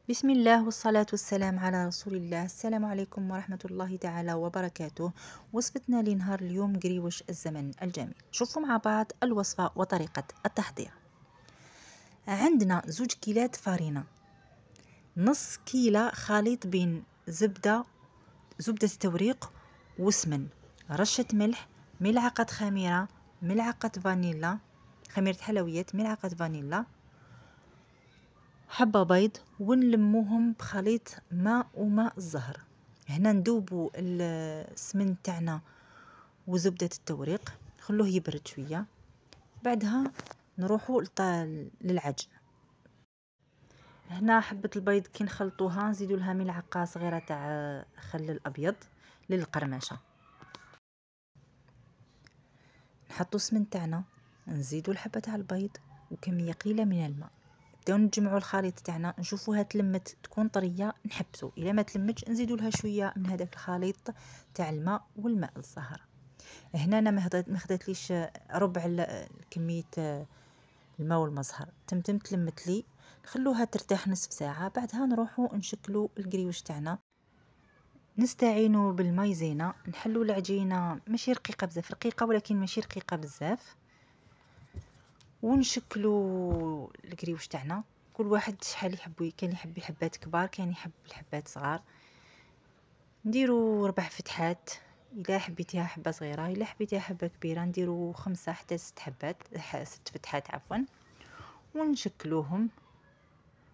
بسم الله والصلاة والسلام على رسول الله. السلام عليكم ورحمة الله تعالى وبركاته. وصفتنا لنهار اليوم قريوش الزمن الجميل. شوفوا مع بعض الوصفة وطريقة التحضير. عندنا 2 كيلات فارينة، نص كيلة خليط بين زبدة التوريق وسمن، رشة ملح، ملعقة خميرة، ملعقة فانيلا، خميرة حلويات، ملعقة فانيلا، حبة بيض، ونلموهم بخليط ماء وماء الزهر. هنا ندوبوا السمن تاعنا وزبدة التوريق، نخلوه يبرد شوية، بعدها نروحوا للعجن. هنا حبة البيض كي نخلطوها نزيدوا لها ملعقة صغيرة تاع خل الابيض للقرمشة. نحطوا السمن تاعنا، نزيدوا الحبة تاع البيض وكمية قليلة من الماء، نبداو نجمعوا الخليط تاعنا، نشوفوها تلمت تكون طريه نحبسوا، الا ما تلمتش نزيدوا لها شويه من هذاك الخليط تاع الماء والماء الزهر. هنا انا ما خداتليش ربع كميه الماء والماء الزهر، تمتم تلمت لي، نخلوها ترتاح نصف ساعه، بعدها نروحوا نشكلوا القريوش تاعنا. نستعينوا بالمايزينا، نحلوا العجينه ماشي رقيقه بزاف، رقيقه ولكن ماشي رقيقه بزاف، ونشكلوا القريوش تاعنا. كل واحد شحال يحب، كان يحب الحبات كبار، كان يحب الحبات صغار. نديروا 4 فتحات الا حبيتيها حبه صغيره، الا حبيتيها حبه كبيره نديروا 5 حتى 6 حبات، 6 فتحات عفوا، ونشكلوهم،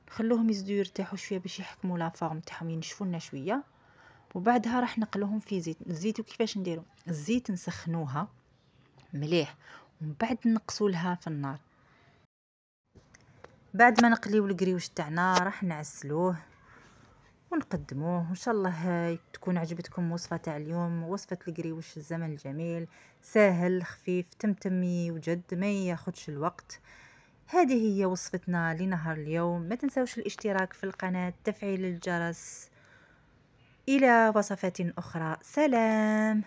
نخلوهم يزيدوا يرتاحوا شويه باش يحكموا لا فورم تاعهم، ينشفوا لنا شويه، وبعدها راح نقلوهم في زيت. الزيت كيفاش نديروا؟ الزيت نسخنوها مليح ومن بعد نقصوا لها في النار. بعد ما نقليو القريوش تاعنا راح نعسلوه ونقدموه. ان شاء الله تكون عجبتكم وصفه تاع اليوم، وصفه القريوش الزمن الجميل، سهل خفيف تمتم يوجد ما ياخدش الوقت. هذه هي وصفتنا لنهار اليوم. ما تنسوش الاشتراك في القناه، تفعيل الجرس. الى وصفات اخرى، سلام.